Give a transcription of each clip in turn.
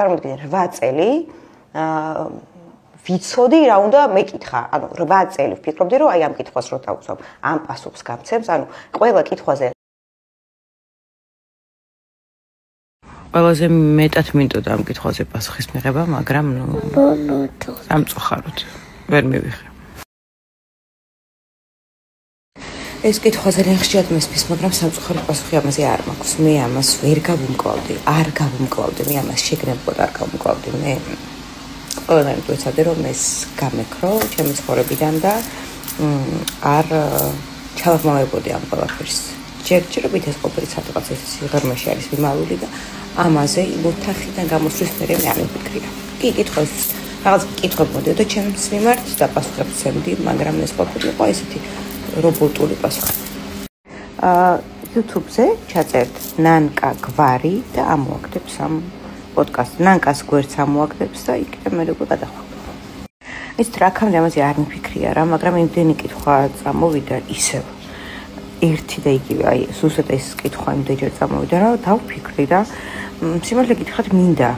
წარმოგიდგენთ 8 წელი ვიცოდი რა უნდა მეკითხა. ანუ 8 წელი ვფიქრობდი რომ აი ამ კითხვას რო დავუძღვებ, ამ პასუხს გამცემს, ანუ ყველა კითხვაზე ყველაზე მეტად მინდოდა ამ კითხვაზე პასუხის მიღება, მაგრამ სამწუხაროდ ვერ მივიღე. ეს კითხვა ძალიან ხშირად მესმის, მაგრამ სამწუხაროდ პასუხი ამაზე არ მაქვს. მე ამას ვერ გავუმკლავდი, არ გავუმკლავდი, მე ამას შეგნებოდ არ გავუმკლავდი. მე ყველანაირად ვეცადე რომ ეს გამექრო ჩემი ცხოვრებიდან და არ ჩავაღმავებოდი ამ ყველაფერს. ჯერჯერობით ეს ყოფილი სადღაც ეს სიღრმეში არის მიმავალი და ამაზე მოთახიდან გამოსვლის მერე მე არ მიფიქრია. კი, კითხვის რაღაც კითხვები მოდიოდა ჩემს მიმართ და პასუხებს ვცემდი, მაგრამ ეს ყოფილიყო ესეთი რობოტული პასუხი. YouTube-ზე ჩაწერთ ნანკა გვარი და ამოაგდებს ამ პოდკასტს. ნანკას გვერდს ამოაგდებს და იქიდან მე როგორ გადახვევ. ეს რაკამდე ამაზე არ მიფიქრია რა, მაგრამ იმდენი კითხვა წამოვიდა ისევ. ერთი და იგივე, აი, ზუსტად ეს კითხვა იმდენჯერ წამოვიდა, რომ დავფიქრი და სიმართლე გითხრათ მინდა.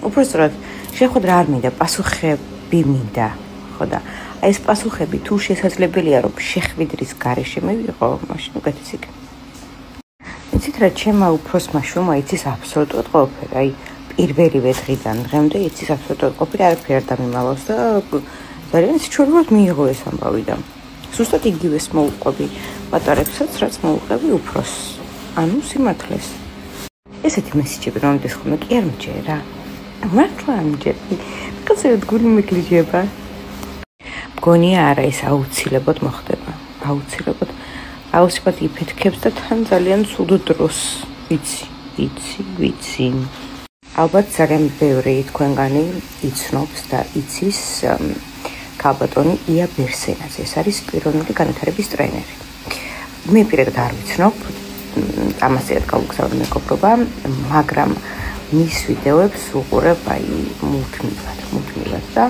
უბრალოდ შეხვედრა არ მინდა, პასუხები მინდა, ხო და აი ეს პასუხები თუ შესაძლებელია რომ შეხვედრის გარეშე მივიღო, მაშინ უკეთეს იქნება. იცით რა, ჩემმა უფროსმა შვილმა იცის აბსოლუტურად ყველაფერი, აი პირველივე დღიდან დღემდე იცის აბსოლუტურად ყველაფერი, არაფერი არ დამიმალავს და ძალიან სიჩვეულოდ მიიღო ეს ამბავი და ზუსტად იგივეს მოუყვები პატარებსაც, რაც მოუყვები უფროსს. ანუ სიმართლეს. ესეთი მესიჯები რომლის ხოლმე კი არ მჯერა. მართლა არ მჯერა. კაცად გული მეკლიჯება. მგონია არა ეს აუცილებლად მოხდება. აუცილებლად იფეთქებს და თან ძალიან სულ დროს. ვიცი. ალბათ ძალიან ბევრი თქვენგანი იცნობს და იცის ქალბატონი ია ბერსენაძე. ეს არის პიროვნული განვითარების ტრენერი. მე პირადად არ ვიცნობ, ამასეად გავუგზავნე მეგობრობა, მაგრამ მის ვიდეოებს უყურებ აი მუდმივად და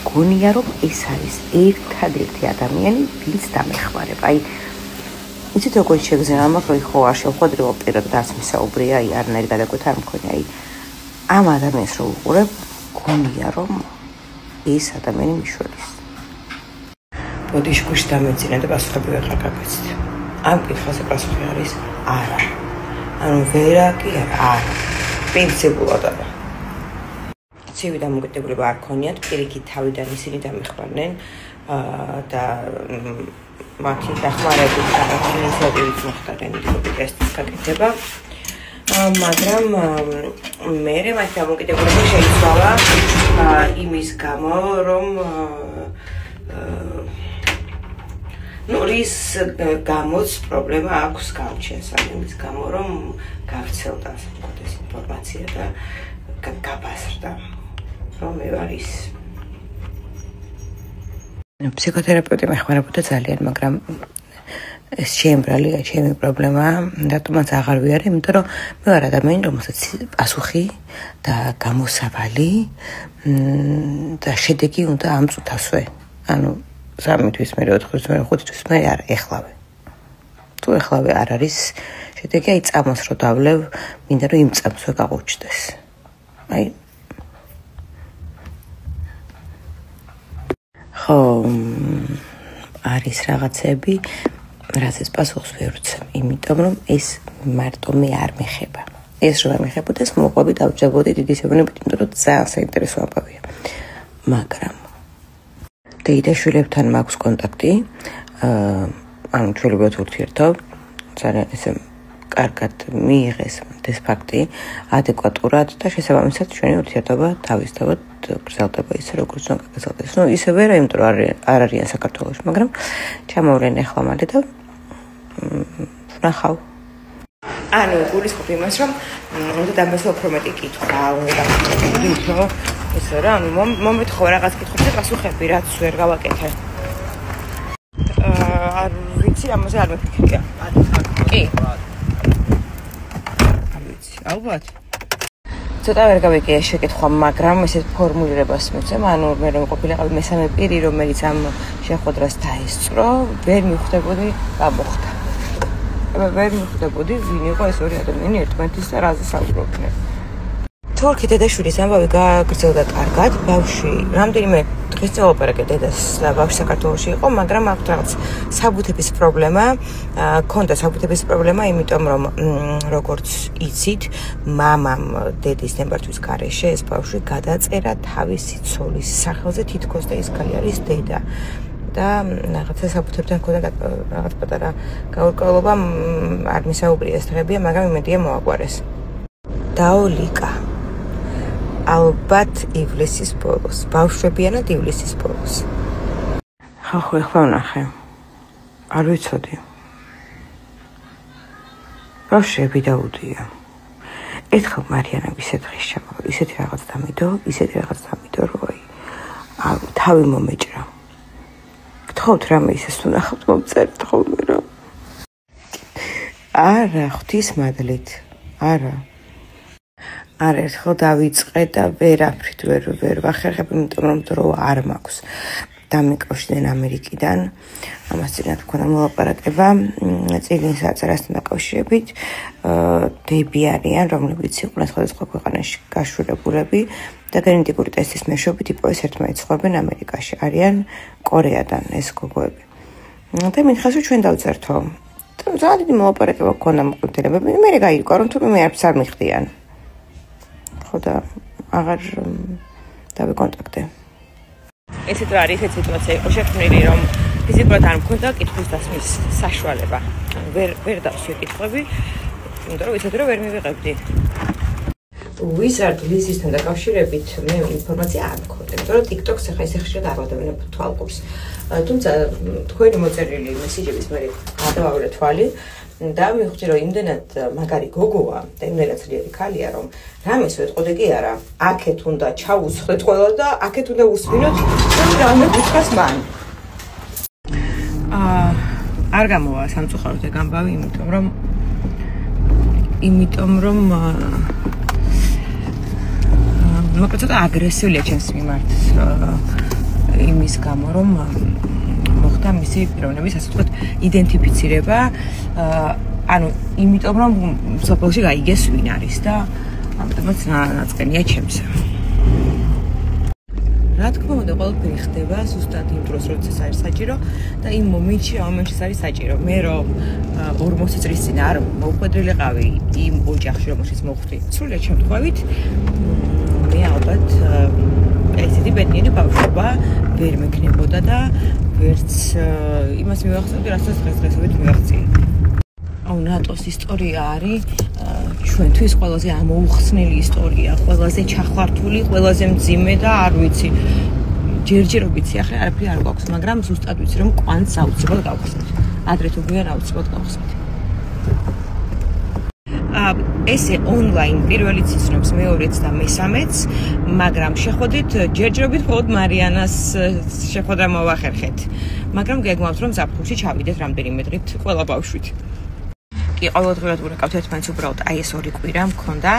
გონია რომ ეს არის ერთადერთი ადამიანი, ვინც დამეხმარება. აი იცით როგორ შეგზენა მაგრამ ხო არ შევხვედრიო პირადად არც მისაუბრია, აი არანაირი გადაკვეთა არ მქონია. აი ამ ადამიანს რო უყურებ, გონია რომ ეს ადამიანი მიშველის. ბოდიშკუში დამეძინა და პასუხები ვეღარ გაგაცით. ამ კითხვაზე პასუხი არის არა. ანუ ვერა კი არა. პრინციპულად არა. ცივი დამოკიდებულება არ ქონიათ, პირიქით თავიდან ისინი დამეხმარნენ და მათი დახმარებით და ინიციატივით მოხდა ტესტის გაკეთება. მაგრამ მე მათი დამოკიდებულება შეიცვალა იმის გამო, რომ რის გამოც პრობლემა აქვს გამჩენს, იმის გამო, რომ გავრცელდა ეს ინფორმაცია და გაბაზრდა, რომ მე ვარ ის. ფსიქოთერაპევტი მეხმარებოდა ძალიან, მაგრამ ეს შემბრალია ჩემი პრობლემა, რატომაც აღარ ვიარე, იმიტომ რომ მე ვარ ადამიანი, რომელსაც პასუხი და გამოსავალი და შედეგი უნდა ამწუთასვე. ანუ 3 თვის მერე 4 თვის მერე 5 თვის მერე არ ეხლავე. თუ ეხლავე არ არის შედეგი, აი წამოს რო დავლევ, მინდა რომ იმ წამსვე გავუჩნდეს. აი ხო არის რაღაცები, რასაც პასუხს ვერ ვცემ, იმიტომ რომ ეს მარტო მე არ მეხება. ეს რომ მეხებოდეს, მოყვები დავჭებოდი დიდი სევნებით, იმიტომ რომ ძალიან საინტერესო ამბავია. მაგრამ დეიდაშვილებთან მაქვს კონტაქტი, ანუ ჩვეულებრივად ურთიერთობ, ძალიან ესე კარგად მიიღეს ეს ფაქტი, ადეკვატურად და შესაბამისად ჩვენი ურთიერთობა თავისთავად გრძელდება ისე როგორც უნდა გაგრძელდეს. ნუ ისე ვერა, იმიტომ რომ არ არიან საქართველოში, მაგრამ ჩამოვლენ ახლა მალე და ვნახავ. ანუ გულისხმობ იმას, რომ უნდა დამესვა უფრო მეტი კითხვა, უნდა დამესვა უფრო ესე რა, ანუ მომეთხოვე რაღაც კითხვებზე პასუხები, რაც ვერ გავაკეთე. არ ვიცი, ამაზე არ მიფიქრია. კი. არ ვიცი, ალბათ. ცოტა ვერ გავიგე ეს შეკითხვა, მაგრამ ესეთ ფორმულირებას მიცემ, ანუ მე რომ ყოფილიყავი მესამე პირი, რომელიც ამ შეხვედრას დაესწრო, ვერ მივხვდებოდი რა მოხდა. ვერ მიხვდებოდი, ვინ იყო ეს ორი ადამიანი ერთმანეთის და რაზე საუბრობდნენ. თორქი დედაშვილის ამბავი გაგრძელდა კარგად, ბავშვი რამდენიმე დღის წინ ელაპარაკე დედას და ბავშვი საქართველოში იყო, მაგრამ აქვს რაღაც საბუთების პრობლემა, ქონდა საბუთების პრობლემა, იმიტომ რომ როგორც იცით, მამამ დედის ნებართვის გარეშე ეს ბავშვი გადაწერა თავისი ცოლის სახელზე, თითქოს და ის ქალი არის დედა. და რაღაცა საბუთებთან ქონდა რაღაც პატარა გაურკვევლობა, არ მისაუბრია ეს დღეებია, მაგრამ იმედია მოაგვარეს. დაოლიკა ალბათ ივლისის ბოლოს, ბავშვებიანად ივლისის ბოლოს. ხახო ეხლა ვნახე. არ ვიცოდი. ბავშვები დაუდია. ერთხელ მარიანა ისეთ დღეს ჩამოვა, ისეთი რაღაც დამიდო, რომ თავი მომეჭრა. გთხოვთ რამე ისეს თუ ნახავთ მომწერთ ხოლმე რა. არა, ღვთისმადლით, არა. არ ერთხელ დავიწყე და ვერაფრით ვერ ვახერხებ, იმიტომ რომ დრო არ მაქვს. დამიკავშირდნენ ამერიკიდან, ამას წინათ მქონდა მოლაპარაკება, წიგნის აწერასთან დაკავშირებით, დები არიან, რომლებიც იყვნენ სხვადასხვა ქვეყანაში გაშურებულები და გენეტიკური ტესტის მეშვეობით იპოვეს ერთმანეთს ხვევენ ამერიკაში, არიან კორეადან ეს გოგოები. და მითხეს რომ ჩვენ დავწერთო. ძალიან დიდი მოლაპარაკება მქონდა მოყვითელებები, მე გაიგო რომ თუმე მე არც არ მიხდიან. და აღარ დავიკონტაქტე. ესეთ რა არის, ეს სიტუაცია იყო შექმნილი, რომ ფიზიკურად არ მქონდა კითხვის დასმის საშუალება. ვერ დავსვი კითხვები, იმიტომ რომ ისეთ რომ ვერ მივიღებდი. Wizard List-ისთან დაკავშირებით მე ინფორმაცია არ მქონდა, იმიტომ რომ TikTok-ს ახლა ისე ხშირად არ ვადევნებ თვალყურს. თუმცა თქვენი მოწერილი მესიჯების მე გადავავლე თვალი და მივხვდი რომ იმდენად მაგარი გოგოა და იმდენად ძლიერი ქალია რომ რამეს ვეტყოდე კი არა აქეთ უნდა ჩავუსხდეთ ყველა და აქეთ უნდა უსმინოთ რამე გითხრას მან არ გამოვა სამწუხაროდ ეგ ამბავი იმიტომ რომ მოკლედ ცოტა აგრესიულია ჩემს მიმართ იმის გამო რომ მოხდა მისი პიროვნების ასე ვთქვათ იდენტიფიცირება ანუ იმიტომ რომ სოფელში გაიგეს ვინ არის და ამიტომაც ნაწყენია ჩემს რა თქმა უნდა ყველაფერი ხდება ზუსტად იმ დროს როდესაც არის საჭირო და იმ მომენტში არის საჭირო მე რომ 40 წლის წინ არ მოვხვედრილიყავი იმ ოჯახში რომელშიც მოვხვდი სრულიად შემთხვევით მე ალბათ ესეთი ბედნიერი ბავშვობა ვერ მექნებოდა და ვერც იმას მივახსოვდი, რასაც დღესდღეობით მივახციე. აუ ნატოს ისტორია არის ჩვენთვის ყველაზე ამოუხსნელი ისტორია, ყველაზე ჩახვართული, ყველაზე მძიმე და არ ვიცი. ჯერჯერო ვიცი, ახლა არაფერი არ გვაქვს, მაგრამ ზუსტად ვიცი, რომ კვანტს აუცილებლად გავხსნით. ადრე თუ გვიან აუცილებლად გავხსნით. ესე ონლაინ პირველი ციცნობს მეორეც და მესამეც, მაგრამ შეხვედრით ჯერჯერობით მხოლოდ მარიანას შეხვედრა მოვახერხეთ. მაგრამ გეგმავთ რომ ზაფხულში ჩავიდეთ რამდენიმე დღით ყველა ბავშვით. კი ყოველდღიურად ვურეკავთ ერთმანეთს უბრალოდ აი ეს ორი კვირა მქონდა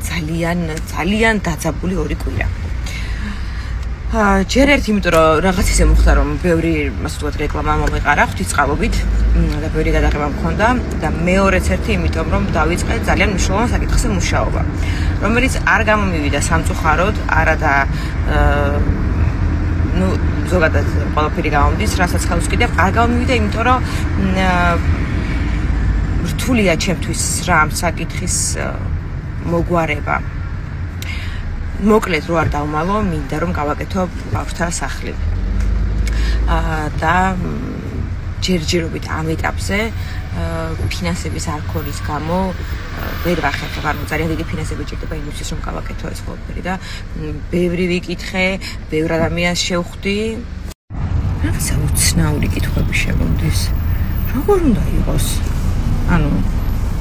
ძალიან დაძაბული ორი კვირა. ჯერ ერთი იმიტომ რომ რაღაც ისე მოხდა რომ ბევრი ასე ვთქვათ რეკლამა მომეყარა ღვთისწყალობით და ბევრი გადაღება მქონდა და მეორეც ერთი იმიტომ რომ დავიწყე ძალიან მნიშვნელოვან საკითხზე მუშაობა რომელიც არ გამომივიდა სამწუხაროდ არა და ზოგადად ყველაფერი გამომდის რასაც ხელს ვკიდებ არ გამომივიდა იმიტომ რომ რთულია ჩემთვის რა ამ საკითხის მოგვარება მოკლედ რო არ დავმალო, მინდა რომ გავაკეთო ბავშვთა სახლი. და ჯერჯერობით ამ ეტაპზე ფინანსების არქონის გამო ვერ ვახერხებ, ანუ ძალიან დიდი ფინანსები ჭირდება იმისთვის რომ გავაკეთო ეს ყველაფერი და ბევრი ვიკითხე, ბევრ ადამიანს შევხვდი. რაღაცა უცნაური კითხვები შემომდის. როგორ უნდა იყოს? ანუ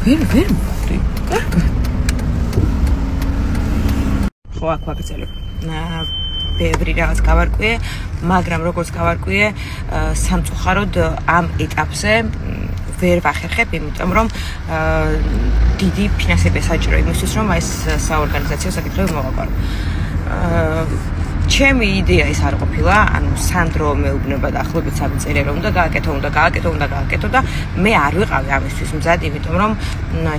ვერ მოვხვდი. კარგად. აქ ვაგრძელებ. ბევრი რაღაც გავარკვიე, მაგრამ როგორც გავარკვიე, სამწუხაროდ ამ ეტაპზე ვერ ვახერხებ, იმიტომ რომ დიდი ფინანსები საჭირო იმისთვის, რომ ეს საორგანიზაციო საკითხები მოვაყარო. ჩემი იდეა ის არ ყოფილა, ანუ სანდრო მეუბნება დაახლოებით 3 წელი რომ უნდა გააკეთო და მე არ ვიყავი ამისთვის მზად, იმიტომ რომ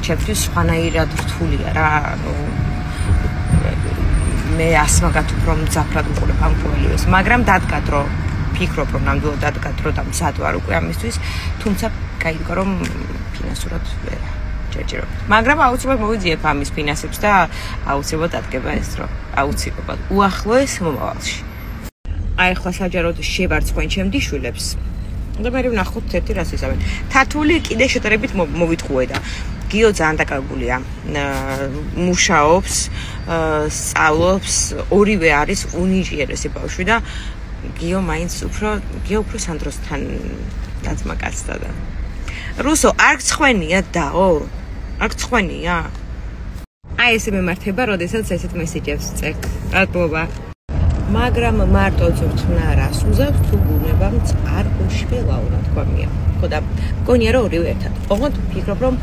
ჩემთვის სხვანაირად რთულია რა, ანუ მე ასმაგათ უფრო მძაფრად ვიყურებ ამ ყოველივეს, მაგრამ დადგათ რომ ფიქრობ რომ ნამდვილად დადგათ რომ და მზად ვარ უკვე ამისთვის, თუმცა გაიგო რომ ფინანსურად ვერ ჯერჯერობით. მაგრამ აუცილებლად მოვიძიებ ამის ფინანსებს და აუცილებლად დადგება ეს დრო. აუცილებლად უახლოეს მომავალში. აი ახლა საჯაროდ შევარცხენ ჩემ დიშვილებს. და მე ვნახოთ ერთი რას იზამენ. თათული კიდე შეტარებით მოვიტყუე და გიო ძალიან დაკარგულია. მუშაობს, სწავლობს, ორივე არის უნიჟიერესი ბავშვი და გიო უფრო სანდროსთან დაწმა კაცდა და რუსო არ გცხვენია დაო? არ გცხვენია? აი ესე მემართება, როდესაც ესეთ მესეჯებს წერთ. მადლობა. მაგრამ მარტო ძრთნა რას უზავს თუ ბუნებამც არ უშველაო, რა თქვა მია. ხო და მგონია რომ ორივე ერთად. ოღონდ ვფიქრობ რომ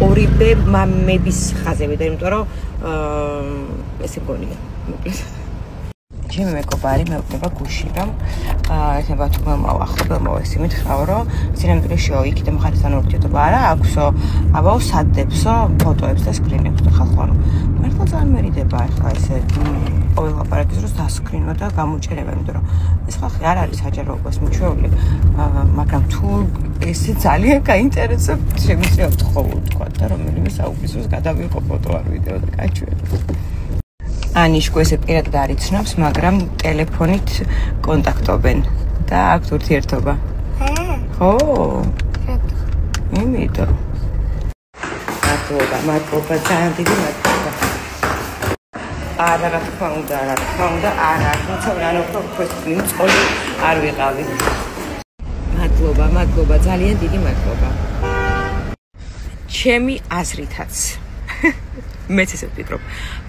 ორივე მამების ხაზები და იმიტომ რომ ესე მგონია. ჩემი მეგობარი მეუბნება გუში რომ ერთება თუ მოვახლობ მოვესიმით ხავრო სინამდვილეშიო იქით მხარესთან ურთიერთობა არა აქვსო აბაო სადდებსო ფოტოებს და სკრინებს და ხალხო ანუ მართლა ძალიან მერიდება ახლა ესე ყოველ აპარატის დროს დასკრინო და გამოჭერება იმიტომ რომ ეს ხალხი არ არის საჯაროობას მიჩვეული მაგრამ თუ ესე ძალიან გაინტერესებთ შემიძლია ვთხოვო თქვა და რომელიმე საუბრისას გადავიღო ფოტო არ ვიდეო და გაჩვენო ანიშკო ესე პირადად არ იცნობს, მაგრამ ტელეფონით კონტაქტობენ და აქვთ ურთიერთობა. ხო? იმიტომ. მადლობა, ძალიან დიდი მადლობა. რა თქმა უნდა, თუმცა რანო პროფესიული წოლი არ ვიყავი. მადლობა, ძალიან დიდი მადლობა. ჩემი აზრითაც მეც ესე ვფიქრობ,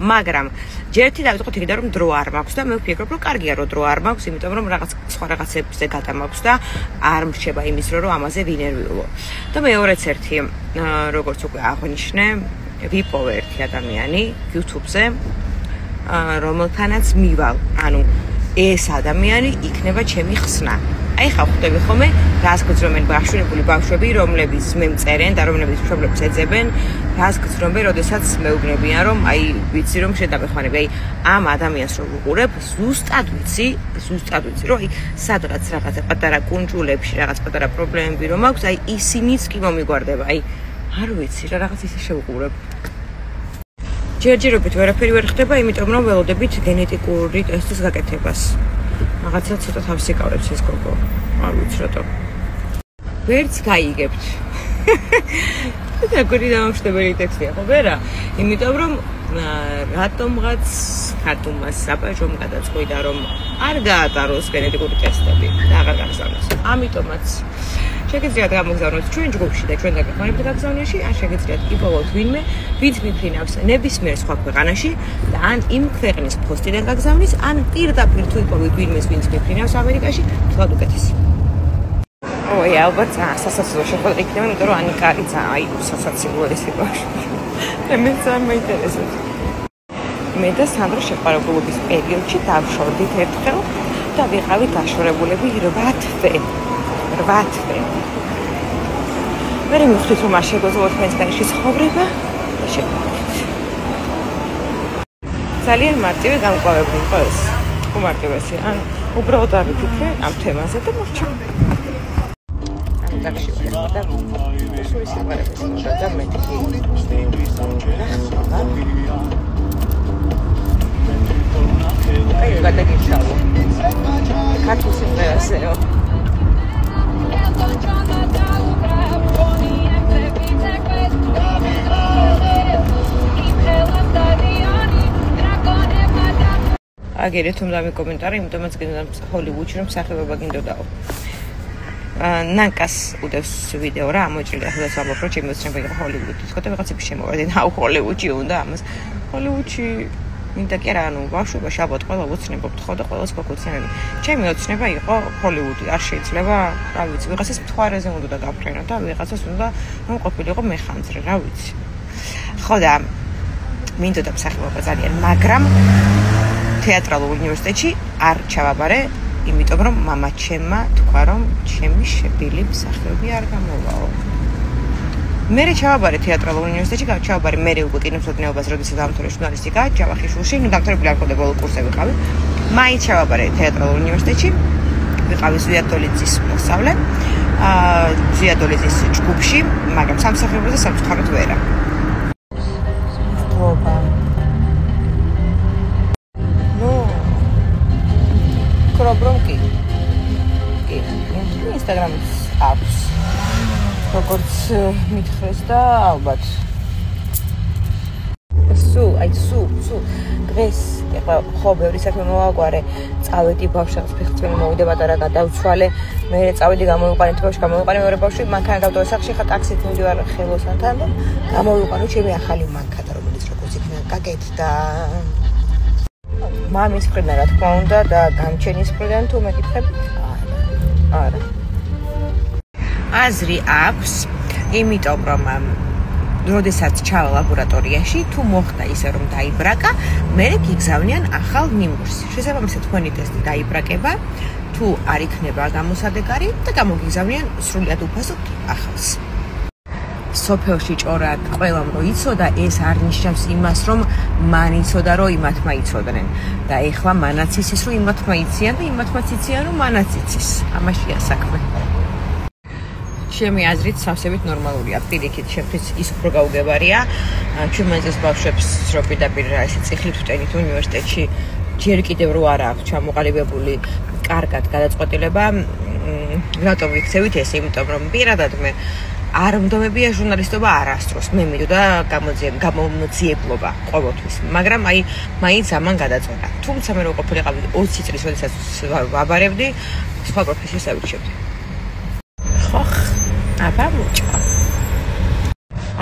მაგრამ ჯერთი დავიწყოთ იქიდან რომ დრო არ მაქვს და მე ვფიქრობ რომ კარგია რომ დრო არ მაქვს, იმიტომ რომ რაღაც სხვა რაღაცებზე გადამაქვს და არ მრჩება იმის რომ ამაზე ვინერვიულო. და მეორეც ერთი, როგორც უკვე აღვნიშნე, ვიპოვე ერთი ადამიანი YouTube-ზე, რომელთანაც მივალ, ანუ ეს ადამიანი იქნება ჩემი ხსნა. აი ხა ხვდები ხოლმე რას გძრომენ ბავშვები ბავშვები რომლებიც მე მწერენ და რომლებიც მშობლებს ეძებენ რას გძრომენ როდესაც მეუბნებიან რომ აი ვიცი რომ შედაბეხმარები აი ამ ადამიანს რო ვუყურებ ზუსტად ვიცი რომ აი სადღაც რაღაცა პატარა კუნჯულებში რაღაც პატარა პრობლემები რომ აქვს აი ისინიც კი მომიგვარდება აი არ ვიცი რა რაღაც ისე შევუყურებ ჯერჯერობით ვერაფერი ვერ ხდება იმიტომ რომ ველოდებით გენეტიკური ტესტის გაკეთებას რაღაცა ცოტა თავს იკავებს ეს გოგო. არ ვიცი რატომ. ვერც გაიგებთ. როგორი დამამშვიდებელი ტექსტია ხო ვერა? იმიტომ რომ რატომღაც ქართულმას საბაჟომ გადაწყვიტა რომ არ გაატაროს გენეტიკური ტესტები და აღარ გაგზავნოს. ამიტომაც შეგიძლიათ გამოგზავნოთ ჩვენ ჯგუფში და ჩვენ დაგეხმარებთ გაგზავნაში, ან შეგიძლიათ იპოვოთ ვინმე, ვინც მიფრინავს ნებისმიერ სხვა ქვეყანაში და ან იმ ქვეყნის ფოსტიდან გაგზავნის, ან პირდაპირ თუ იპოვეთ ვინმეს, ვინც მიფრინავს ამერიკაში, თქვათ უკეთესი. ой, ალბათ სასაცილო შეხვედრა იქნება, იმიტომ რომ ანიკა არის აი სასაცილო ესე ბავშვი. მე ძალიან მაინტერესებს. მე და სანდრო შეყვარებულობის პერიოდში დავშორდით ერთხელ და ვიყავით გაშორებულები 8 თვე. მე მივხვდით რომ არ შეგვეძლოთ თქვენსგანში ცხოვრება და შევხვდით. ძალიან მარტივი გამკლავებული იყო ეს. უმარტივესი, ან უბრალოდ არ ვიფიქრე ამ თემაზე და მოვჭა. ანუ დაგშევარ და სულ სიყვარულს და მეთქი. აი გადაგიშალო. ქართულ სიმღერასეო. აგერეთ რომ დამი კომენტარი, იმიტომაც გინდა ჰოლივუდში რომ სახეობა გინდოდაო. ნანკას უდევს ვიდეო რა ამოჭრილი ახლა საბავშვო რო ჩემი ოცნება იყო ჰოლივუდი. თქო რაღაცები შემოვარდი და ჰოლივუდში უნდა ამას. ჰოლივუდში მინდა კი არა, ანუ ბავშვობაში ალბათ ყველა უცნებობთ ხო და ყველას გოგოცნებები. ჩემი ოცნება იყო ჰოლივუდი. არ შეიძლება, რა ვიცი, ვიღაცას მთვარეზე უნდა გაფრენო და ვიღაცას უნდა რომ ყოფილიყო მეხანძრე, რა ვიცი. ხო და მინდოდა მსახიობობა ძალიან, მაგრამ თეატრალურ უნივერსიტეტში არ ჩავაბარე, იმიტომ რომ მამა ჩემმა თქვა რომ ჩემი შებილი მსახიობი არ გამოვაო. მე ჩავაბარე თეატრალურ უნივერსიტეტში, ჩავაბარე მე უკვე კინომსახიობობას, როდესაც დამთავრე ჟურნალისტიკა, ჯავახიშვილში, დამთავრებული არ მქონდა ბოლო კურსები ვიყავი. მაინც ჩავაბარე თეატრალურ უნივერსიტეტში, ვიყავი ზვიადოლიძის მოსწავლე, ზვიადოლიძის ჯგუფში, მაგრამ სამსახიობოზე სამწუხაროდ ვერა. პრობლემი კი ინსტაგრამის აქვს როგორც მითხრეს და ალბათ სუ დღეს ეხლა ხო ბევრი საქმე მოვაგვარე წავედი ბავშვს ფეხბურთელი მოვიდა პატარა გადავცვალე მე წავედი გამოვიყვანე ბავშვი გამოვიყვანე მეორე ბავშვი მანქანა გავდო სახში ხა ტაქსით მივდივარ ხელოსანთან და გამოვიყვანე ჩემი ახალი მანქანა რომელიც როგორც იქნა გაკეთდა მამის მხრიდან რა თქმა უნდა და გამჩენის მხრიდან თუ მეკითხებით არა აზრი აქვს იმიტომ რომ როდესაც ჩავა ლაბორატორიაში თუ მოხდა ისე რომ დაიბრაკა მე გიგზავნიან ახალ ნიმუშს შესაბამისად თქვენი ტესტი დაიბრაკება თუ არ იქნება გამოსადეგარი და გამოგიგზავნიან სრულად უფასოდ ახალს სოფელში ჭორად ყველამ რო იცოდა ეს არ ნიშნავს იმას რომ მან იცოდა რომ იმათმა იცოდნენ და ეხლა მანაც იცის რომ იმათმა იციან და იმათმაც იციან რომ მანაც იცის ამაშია საქმე ჩემი აზრით სავსებით ნორმალურია პირიქით შემთხვევით ის უფრო გაუგებარია ჩვენს ბავშვებს რო პირდაპირ ესე წიხლით ვტენით უნივერსიტეტში ჯერ კიდევ რო არ აქვს ჩამოყალიბებული კარგად გადაწყვეტილება რატომ ვიქცევით ეს იმიტომ რომ პირადად მე არ მდომებია ჟურნალისტობა არასდროს მე მიდოდა გამოძიებლობა ყოველთვის მაგრამ მაინც ამან გადაწყვეტა თუმცა მე რო ყოფილიყავი 20 წლის როდესაც ვაბარებდი სხვა პროფესიას ავირჩევდი ხოხ აბა მოჭა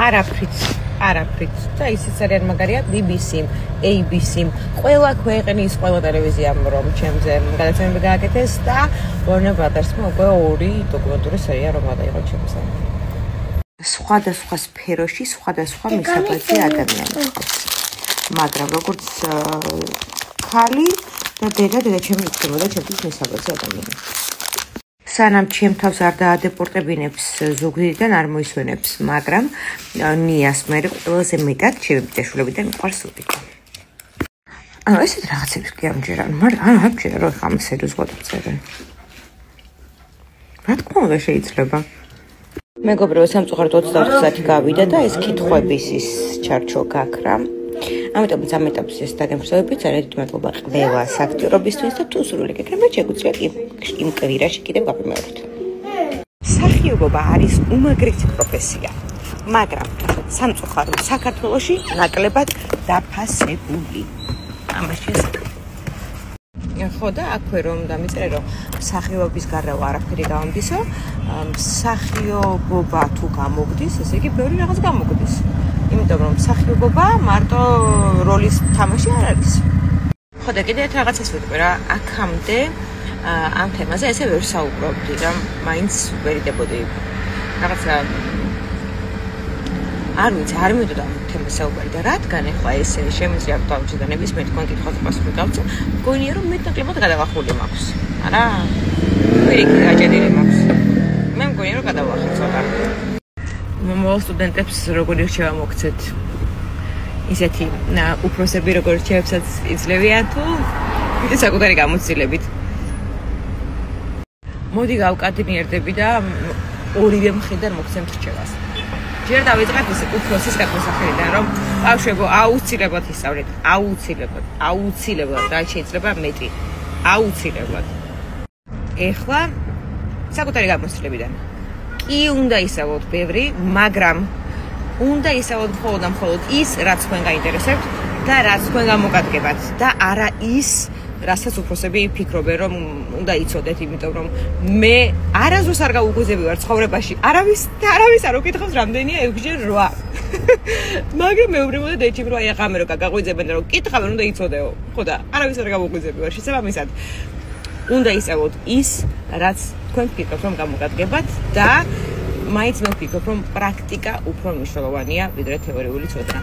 არაფრით და ისიც არის მაგარია BBC-მ, ABC-მ, ყველა ქვეყნის ყველა ტელევიზიამ რომ ჩემზე გადაცემები გააკეთეს და Warner Brothers-მა უკვე 2 დოკუმენტური სერია რომ გადაიღო ჩემზე. სხვადასხვა სფეროში სხვადასხვა მისაბაძი ადამიანი ყავს. მაგრამ როგორც ხალი და დედა ჩემი იქნებოდა ჩემთვის მისაბაძი ადამიანი. სანამ ჩემ თავს არ დაადეპორტებინებს ზუგდიდიდან არ მოისვენებს, მაგრამ ნიას მე ყველაზე მეტად ჩემი ბიჭებიდან მიყვარს ზუგდიდი. ანუ ესეთ რაღაცებს კი ამჯერად, მაგრამ არ მჯერა რომ ხა ამასეროს ვაწერენ. რა თქმა უნდა შეიძლება. მეგობრებო, სამწუხაროდ 24 საათი გავიდა და ეს კითხვების ის ჩარჩო გაქრა. ამიტომ ამ ეტაპზე ეს დაგემსვენებით ძალიან მადლობა ყველა სააქტიურობისთვის და თუ სრული გეკრება შეგვიძლია იმ კვირაში კიდევ გავიმეოროთ. მსახიობობა არის უმაგრესი პროფესია, მაგრამ სამწუხაროდ საქართველოში ნაკლებად დაფასებული. ამაში ხო და აქვე რომ დამიწერე რომ მსახიობობის გარდა არაფერი გავამბისო, მსახიობობა თუ გამოგდის, ესე იგი ბევრი რაღაც გამოგდის. იმიტომ რომ მსახიობობა მარტო როლის თამაში არ არის. ხო და კიდევ ერთ რაღაცას ვიტყვი რა, აქამდე ამ თემაზე ესე ვერ საუბრობდი და მაინც ვერიდებოდი. რაღაცა არ ვიცი, არ მივიდოდა ამ თემაზე საუბარი და რადგან ახლა ესე შემიძლია დავჭი და ნებისმიერ თქვენ კითხვაზე პასუხი გავცე, მგონია რომ მეტნაკლებად გადავახული მაქვს. არა? პირიქით გაჭედილი მაქვს. მე მგონია რომ გადავახე ცოტა. მომავალ სტუდენტებს როგორ ირჩევა მოგცეთ ისეთი უფროსები როგორ რჩევებსაც იძლევიან თუ საკუთარი გამოცდილებით. მოდი გავკადნიერდები და ორივე მხრიდან მოგცემთ რჩევას. ჯერ დავიწყებ ისე უფროსის გადმოსახედიდან რომ ბავშვებო აუცილებლად ისწავლეთ, აუცილებლად რა შეიძლება მეტი, აუცილებლად. ეხლა საკუთარი გამოცდილებიდან კი უნდა ისწავლოთ ბევრი, მაგრამ უნდა ისწავლოთ მხოლოდ ის, რაც თქვენ გაინტერესებთ და რაც თქვენ გამოგადგებათ და არა ის, რასაც უფროსები ფიქრობენ, რომ უნდა იცოდეთ, იმიტომ რომ მე არასდროს არ გავუგვიზები ვარ ცხოვრებაში. არავის არ უკითხავს რამდენია 6-8. მაგრამ მეუბნებოდა დეჩიმ რომ აი ახლა რო გაგვიძებენ რომ კითხავენ უნდა იცოდეო. ხო და არავის არ გავუგვიზები ვარ. შესაბამისად უნდა ისწავლოთ ის, რაც თქვენ ფიქრობთ რომ გამოგადგებათ და მაინც მე ვფიქრობ რომ პრაქტიკა უფრო მნიშვნელოვანია ვიდრე თეორიული ცოდნა.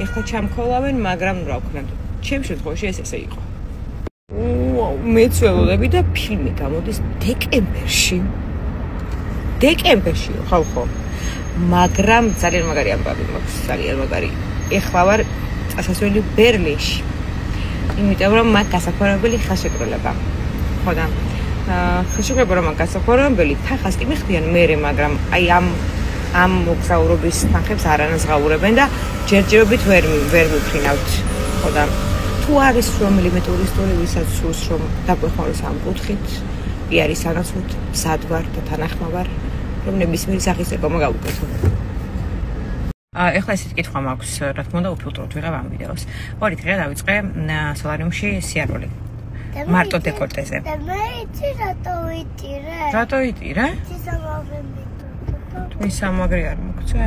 ეხლა ჩამქოლავენ, მაგრამ რა ვქნათ, ჩემ შემთხვევაში ეს ესე იყო. მეც ველოდები და ფილმი გამოდის დეკემბერში. დეკემბერში, ხო. მაგრამ ძალიან მაგარი ამბავი მაქვს, ძალიან მაგარი. ეხლა ვარ წასასვლელი ბერლინში. იმიტომ რომ მაგ გასაფორმებელი ხელშეკრულება. ხო და ხელშეკრულება რომ გასაფორმებელი თანხას კი მიხდიან მერე, მაგრამ აი ამ მოგზაურობის თანხებს არ ანაზღაურებენ და ჯერჯერობით ვერ მიფრინავთ. ხო და თუ არის რომელიმე ტურისტული ვისაც სურს რომ დაგვეხმაროს ამ კუთხით, კი არის სანაცვლოდ მზადვარ და თანახმავარ რომ ნებისმიერი სახის ეკომა გავუკეთო. ეხლა ესეთი კითხვა მაქვს, რა თქმა უნდა, უფილტროთ ვიღებ ამ ვიდეოს. ორი დღეა დავიწყე სოლარიუმში სიარული. მარტო დეკორტეზე. და მე იცი რატო ვიტირე? რატო ვიტირე? თუმცა სამაგრი არ მოგწე.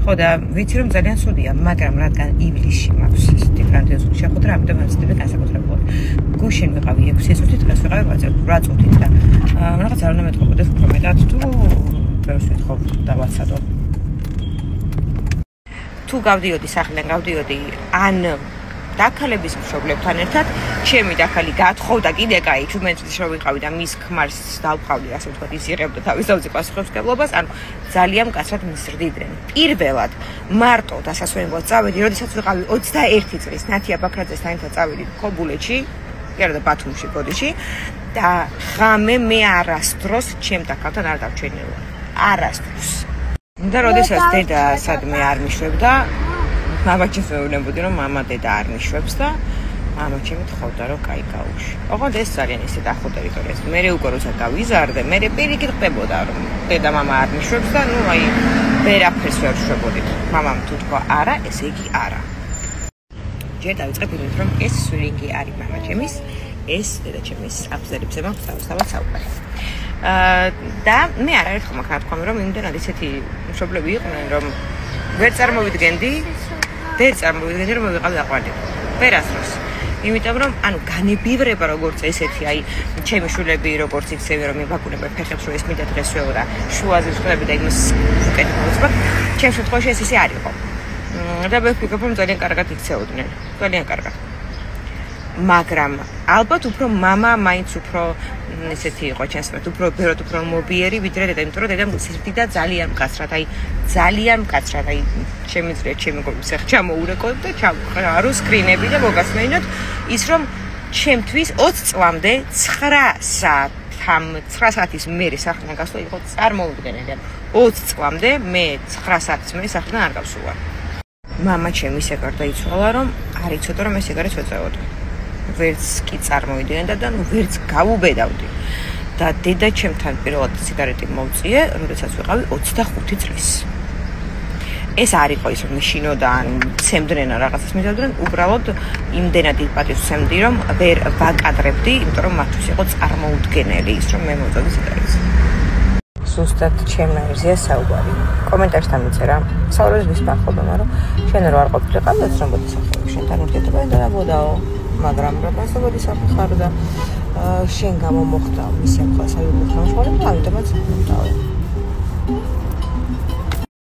ხო და ვიცი რომ ძალიან სუდია, მაგრამ რადგან ივლისში მაქვს ესეთი გრანდიოზული შეხვედრა, ამიტომ ამცდები განსაკუთრებულად. გუშინ ვიყავი 6 წუთი, დღეს ვიყავი 8 წუთით და რაღაც არ უნდა მეტყობოდეს უფრო მეტად თუ ბევრს ვეთხოვ დავაცადო. თუ გავდიოდი სახლიდან, გავდიოდი ან დაქალების მშობლებთან ერთად, ჩემი დაქალი გათხოვდა კიდე კაი, ჩვენთვის რომ ვიყავი და მის ქმარს დავყავდი, ასე ვთქვათ, ის იღებდა თავის თავზე პასუხისმგებლობას, ანუ ძალიან მკაცრად მისრდიდნენ. პირველად მარტო დასასვენებლად წავედი, როდესაც ვიყავი 21 წლის ნათია ბაქრაძესთან ერთად წავედი ქობულეთში, კი არა და ბათუმში, ბოდიში და ღამე მე არასდროს ჩემ დაქალთან არ დავჩენილა. არასდროს. და როდესაც დედა სადმე არ მიშვებდა, მამაჩემს მეუბნებოდი რომ მამა დედა არ მიშვებს და მამაჩემი თხოვდა რომ კაი გაუში. ოღონდ ეს ძალიან ისეთ ახლო ტერიტორიას. მე უკვე როცა გავიზარდე, მე პირიქით ხდებოდა რომ დედა მამა არ მიშვებს და ნუ აი ვერაფერს ვერ ვშვებოდით. მამამ თუ თქვა არა, ესე იგი არა. ჯერ დავიწყე პირიქით რომ ეს სვირინგი არის მამაჩემის, ეს დედაჩემის აბზერებზე მაქვს თავისთავად საუბარი. და მე არაერთხელ მაქვს ნათქვამი რომ იმდენად ისეთი მშობლები იყვნენ რომ ვერ წარმოვიდგენდი რომ ვიყავი აყვანილი. ვერასდროს. იმიტომ რომ ანუ განებივრება როგორც ესეთი, აი ჩემი შვილები როგორც იცები რომ იბაკუნებენ ფეხებს რომ ეს მინდა დღეს ვეო და შუაზე ვწყვები და იმას უკეთებდეს, მაგრამ ჩემს შემთხვევაში ეს ისე არ იყო. და მე ვფიქრობ რომ ძალიან კარგად იქცეოდნენ. ძალიან კარგად. მაგრამ ალბათ უფრო მამა მაინც უფრო ესეთი იყო ჩემს მიმართ, უფრო ბევრად უფრო მობიერი ვიდრე დედა, იმიტომ რომ დედა მცირდი და ძალიან მკაცრად, აი ჩემი ძრე, ჩემი გოგის ახ ჩამოურეკო და ჩავყარო სკრინები და მოგასმენინოთ ის რომ ჩემთვის 20 წლამდე 9 საათის მერე სახლიდან გასვლა იყო წარმოუდგენელი. 20 წლამდე მე 9 საათის მერე სახლიდან არ გავსულა. მამა ჩემი ისე გარდაიცვალა რომ არ იცოდა რომ ეს ეგარეს ვეწევოდა. ვერც კი წარმოვიდგენდა და ნუ ვერც გავუბედავდი. და დედა ჩემთან პირველად სიგარეტი მოვწიე, როდესაც ვიყავი 25 წლის. ეს არ იყო ის რომ შინოდა ან ცემდნენ რაღაცას მიდავდნენ, უბრალოდ იმდენად პატივს ვცემდი რომ ვერ ვაკადრებდი, იმიტომ რომ მათთვის იყო წარმოუდგენელი ის რომ მე მოვწოდე სიგარეტს. ზუსტად ჩემ აზრია საუბარი. კომენტარში დამიცე რა. საუბრობთ ვის პახობენ, რომ შენ რო არ ყოფილიყავ, ეცნობოდი სახელი შენთან ურთიერთობა და დაბოდაო. მაგრამ რა გასაგები საფხარ და შენ გამომოხდა მისი ახლა საერთოდ გამშვალება, ამიტომაც მომდავე.